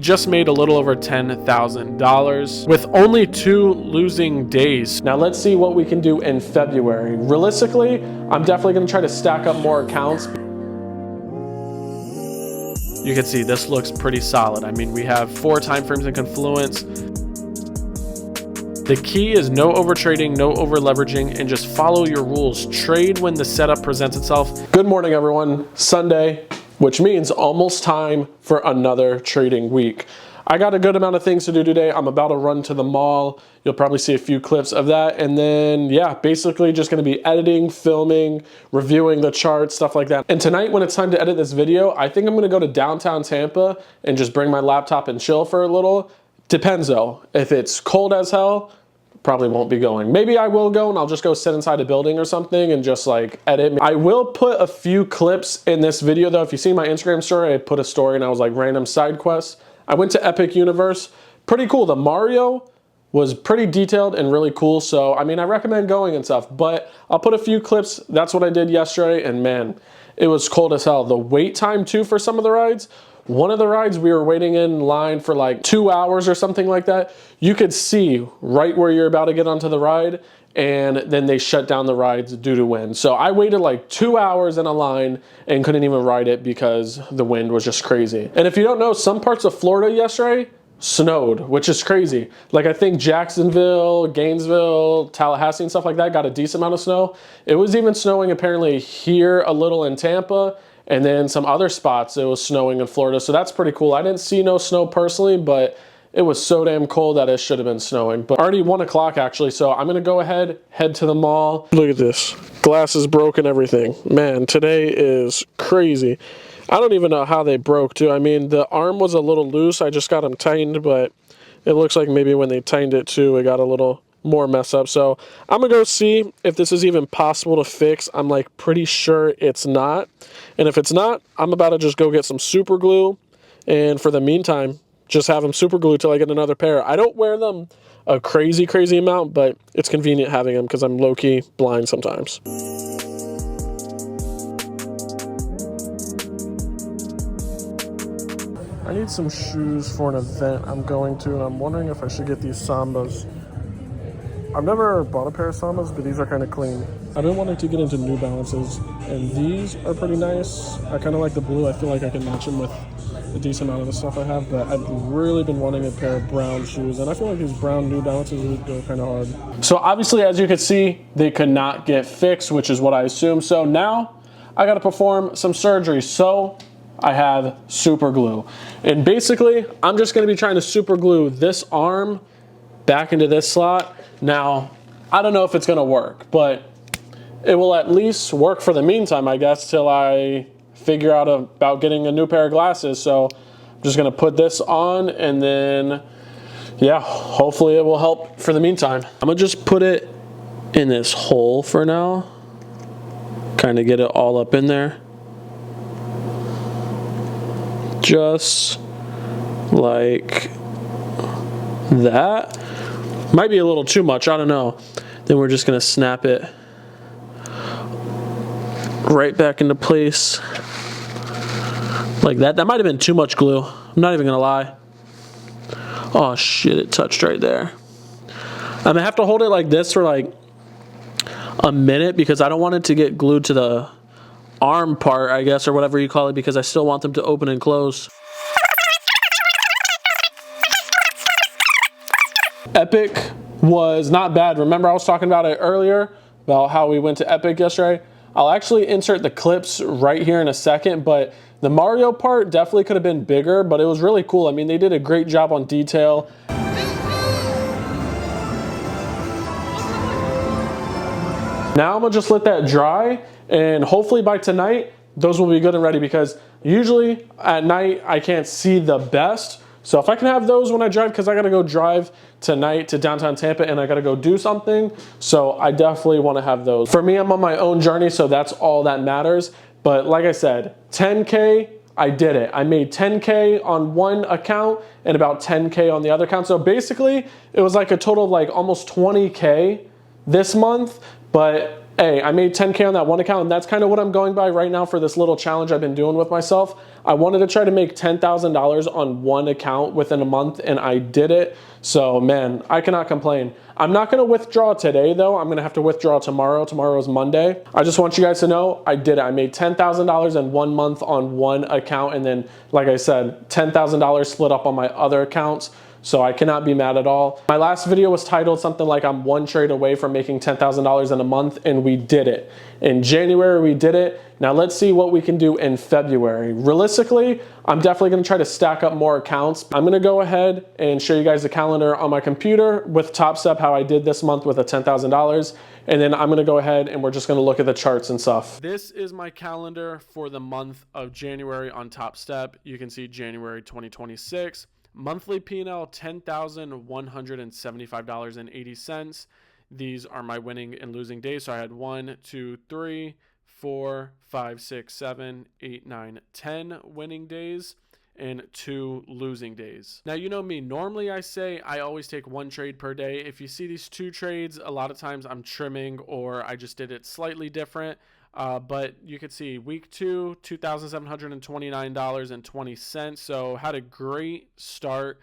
Just made a little over $10,000 with only 2 losing days. Now let's see what we can do in February. Realistically, I'm definitely going to try to stack up more accounts. You can see this looks pretty solid. I mean, we have 4 time frames in Confluence. The key is no over trading, no over leveraging, and just follow your rules. Trade when the setup presents itself. Good morning, everyone. Sunday, which means almost time for another trading week. I got a good amount of things to do today. I'm about to run to the mall. You'll probably see a few clips of that. And then, yeah, basically just gonna be editing, filming, reviewing the charts, stuff like that. And tonight when it's time to edit this video, I think I'm gonna go to downtown Tampa and just bring my laptop and chill for a little. Depends though. If it's cold as hell, probably won't be going. Maybe I will go and I'll just go sit inside a building or something and just like edit. I will put a few clips in this video though. If you see my Instagram story, I put a story and I was like random side quests. I went to Epic Universe. Pretty cool. The Mario was pretty detailed and really cool. So, I mean, I recommend going and stuff, but I'll put a few clips. That's what I did yesterday. And man, it was cold as hell. The wait time too for some of the rides. One of the rides, we were waiting in line for like 2 hours or something like that. You could see right where you're about to get onto the ride, and then they shut down the rides due to wind. So I waited like 2 hours in a line and couldn't even ride it because the wind was just crazy. And if you don't know, some parts of Florida yesterday snowed, which is crazy. Like I think Jacksonville, Gainesville, Tallahassee and stuff like that got a decent amount of snow. It was even snowing apparently here a little in Tampa. And then some other spots, it was snowing in Florida. So that's pretty cool. I didn't see no snow personally, but it was so damn cold that it should have been snowing. But already 1 o'clock actually. So I'm gonna go ahead, head to the mall. Look at this, glass is broken, everything. Man, today is crazy. I don't even know how they broke too. I mean, the arm was a little loose. I just got them tightened, but it looks like maybe when they tightened it too, it got a little more mess up. So I'm gonna go see if this is even possible to fix. I'm like pretty sure it's not. And if it's not, I'm about to just go get some super glue. And for the meantime, just have them super glued till I get another pair. I don't wear them a crazy amount, but it's convenient having them because I'm low-key blind sometimes. I need some shoes for an event I'm going to, and I'm wondering if I should get these Sambas. I've never bought a pair of Sambas, but these are kind of clean. I've been wanting to get into New Balances, and these are pretty nice. I kind of like the blue. I feel like I can match them with a decent amount of the stuff I have, but I've really been wanting a pair of brown shoes, and I feel like these brown New Balances would go kind of hard. So obviously, as you can see, they could not get fixed, which is what I assumed. So now I got to perform some surgery. So I have super glue, and basically I'm just going to be trying to super glue this arm back into this slot. Now, I don't know if it's gonna work, but it will at least work for the meantime, I guess, till I figure out about getting a new pair of glasses. So I'm just gonna put this on and then, yeah, hopefully it will help for the meantime. I'm gonna just put it in this hole for now, kind of get it all up in there. Just like that. Might be a little too much, I don't know. Then we're just gonna snap it right back into place like that. That might have been too much glue. I'm not even gonna lie. Oh shit, it touched right there. I'm gonna have to hold it like this for like a minute because I don't want it to get glued to the arm part, I guess, or whatever you call it, because I still want them to open and close. Epic was not bad. Remember I was talking about it earlier, about how we went to Epic yesterday? I'll actually insert the clips right here in a second, but the Mario part definitely could have been bigger, but it was really cool. I mean, they did a great job on detail. Now I'm gonna just let that dry, and hopefully by tonight, those will be good and ready, because usually at night I can't see the best. So if I can have those when I drive, because I got to go drive tonight to downtown Tampa and I got to go do something. So I definitely want to have those. For me, I'm on my own journey, so that's all that matters. But like I said, 10K, I did it. I made 10K on one account and about 10K on the other account. So basically, it was like a total of like almost 20K this month. But hey, I made 10K on that one account, and that's kind of what I'm going by right now for this little challenge I've been doing with myself. I wanted to try to make $10,000 on one account within a month, and I did it. So man, I cannot complain. I'm not gonna withdraw today though. I'm gonna have to withdraw tomorrow. Tomorrow is Monday. I just want you guys to know I did it. I made $10,000 in 1 month on one account, and then, like I said, $10,000 split up on my other accounts. So I cannot be mad at all. My last video was titled something like I'm one trade away from making $10,000 in a month, and we did it. In January, we did it. Now let's see what we can do in February. Realistically, I'm definitely gonna try to stack up more accounts. I'm gonna go ahead and show you guys the calendar on my computer with Top Step, how I did this month with a $10,000. And then I'm gonna go ahead and we're just gonna look at the charts and stuff. This is my calendar for the month of January on Top Step. You can see January 2026. Monthly P&L, $10,175.80. These are my winning and losing days. So I had 1, 2, 3, 4, 5, 6, 7, 8, 9, 10 winning days and 2 losing days. Now, you know me, normally I say I always take 1 trade per day. If you see these 2 trades, a lot of times I'm trimming or I just did it slightly different. But you can see week 2, $2,729.20. So had a great start.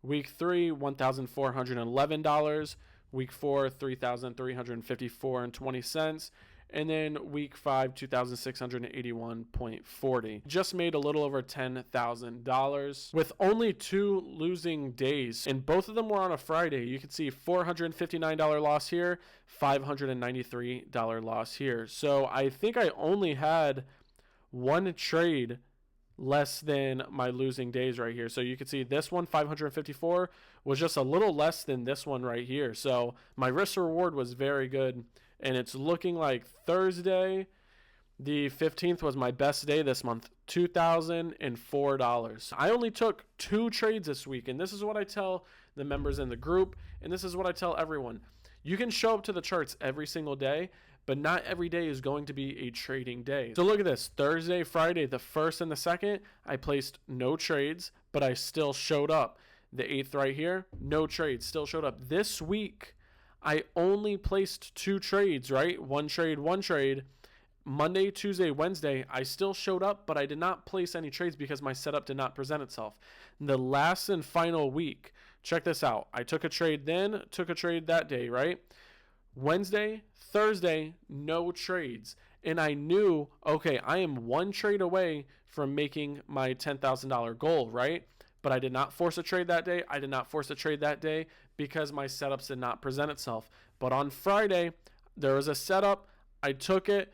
Week 3, $1,411. Week 4, $3,354.20. And then week 5, $2,681.40. Just made a little over $10,000 with only 2 losing days. And both of them were on a Friday. You can see $459 loss here, $593 loss here. So I think I only had 1 trade less than my losing days right here. So you can see this one, 554, was just a little less than this one right here. So my risk reward was very good. And it's looking like Thursday, the 15th, was my best day this month, $2,004. I only took 2 trades this week, and this is what I tell the members in the group, and this is what I tell everyone. You can show up to the charts every single day, but not every day is going to be a trading day. So look at this, Thursday, Friday, the 1st and the 2nd, I placed no trades, but I still showed up. The 8th right here, no trades, still showed up. This week, I only placed 2 trades, right? 1 trade, 1 trade. Monday, Tuesday, Wednesday, I still showed up, but I did not place any trades because my setup did not present itself. The last and final week, check this out. I took a trade then, took a trade that day, right? Wednesday, Thursday, no trades. And I knew, okay, I am 1 trade away from making my $10,000 goal, right? But I did not force a trade that day. I did not force a trade that day because my setups did not present itself. But on Friday, there was a setup. I took it,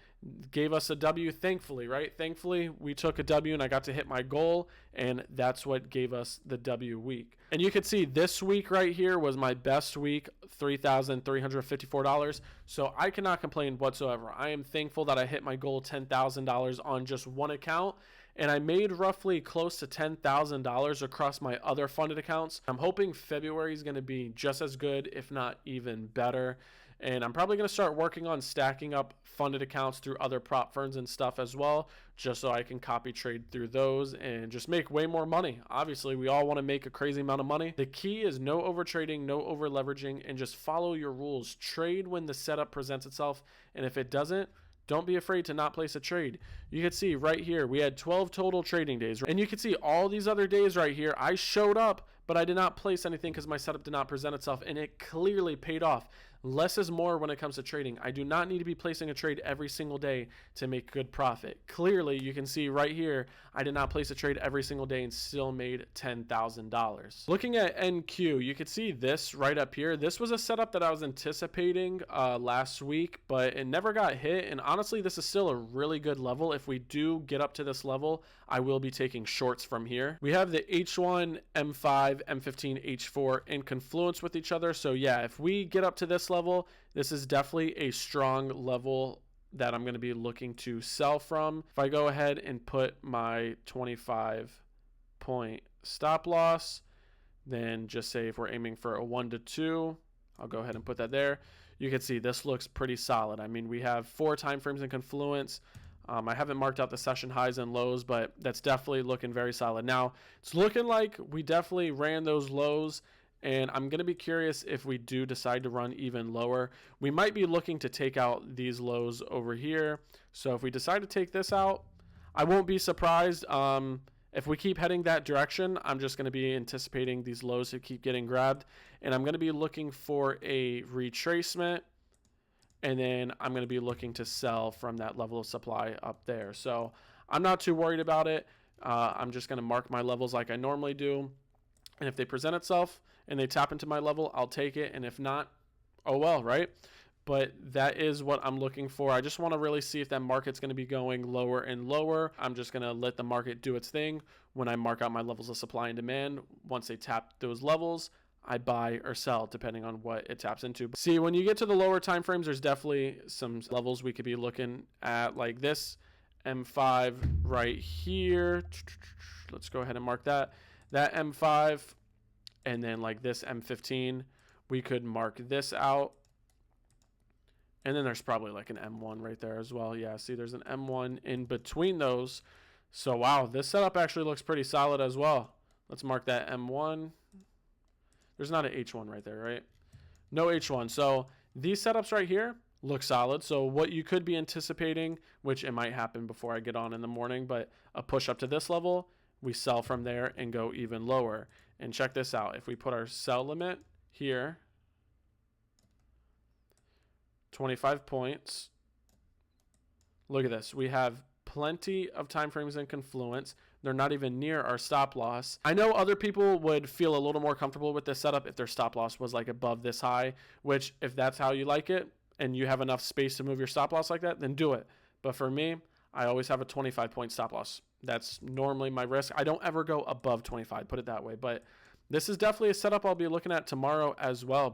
gave us a W, thankfully, right? Thankfully, we took a W and I got to hit my goal, and that's what gave us the W week. And you can see this week right here was my best week, $3,354. So I cannot complain whatsoever. I am thankful that I hit my goal, $10,000 on just 1 account. And I made roughly close to $10,000 across my other funded accounts. I'm hoping February is going to be just as good, if not even better. And I'm probably going to start working on stacking up funded accounts through other prop firms and stuff as well, just so I can copy trade through those and just make way more money. Obviously, we all want to make a crazy amount of money. The key is no over trading, no over leveraging, and just follow your rules. Trade when the setup presents itself. And if it doesn't, don't be afraid to not place a trade. You can see right here, we had 12 total trading days. And you can see all these other days right here, I showed up, but I did not place anything because my setup did not present itself, and it clearly paid off. Less is more when it comes to trading. I do not need to be placing a trade every single day to make good profit. Clearly, you can see right here, I did not place a trade every single day and still made $10,000. Looking at NQ, you can see this right up here. This was a setup that I was anticipating last week, but it never got hit. And honestly, this is still a really good level. If we do get up to this level, I will be taking shorts from here. We have the H1, M5, M15, H4 in confluence with each other. So yeah, if we get up to this level, this is definitely a strong level that I'm going to be looking to sell from. If I go ahead and put my 25-point stop loss, then just say if we're aiming for a 1 to 2, I'll go ahead and put that there. You can see this looks pretty solid. I mean, we have 4 time frames in confluence. I haven't marked out the session highs and lows, but that's definitely looking very solid. Now, it's looking like we definitely ran those lows And I'm going to be curious if we do decide to run even lower. We might be looking to take out these lows over here. So if we decide to take this out, I won't be surprised. If we keep heading that direction, I'm just going to be anticipating these lows to keep getting grabbed. And I'm going to be looking for a retracement. And then I'm going to be looking to sell from that level of supply up there. So I'm not too worried about it. I'm just going to mark my levels like I normally do. And if they present itself and they tap into my level, I'll take it. And if not, oh well, right? But that is what I'm looking for. I just want to really see if that market's going to be going lower and lower. I'm just going to let the market do its thing. When I mark out my levels of supply and demand, once they tap those levels, I buy or sell depending on what it taps into. See, when you get to the lower time frames, there's definitely some levels we could be looking at, like this M5 right here. Let's go ahead and mark that. That M5, and then like this M15, we could mark this out. And then there's probably like an M1 right there as well. Yeah, see, there's an M1 in between those. So, wow, this setup actually looks pretty solid as well. Let's mark that M1. There's not an H1 right there, right? No H1. So these setups right here look solid. So what you could be anticipating, which it might happen before I get on in the morning, but a push up to this level, we sell from there and go even lower. And check this out. If we put our sell limit here, 25 points. Look at this. We have plenty of time frames in confluence. They're not even near our stop loss. I know other people would feel a little more comfortable with this setup if their stop loss was like above this high, which if that's how you like it and you have enough space to move your stop loss like that, then do it. But for me, I always have a 25 point stop loss. That's normally my risk. I don't ever go above 25, put it that way. But this is definitely a setup I'll be looking at tomorrow as well.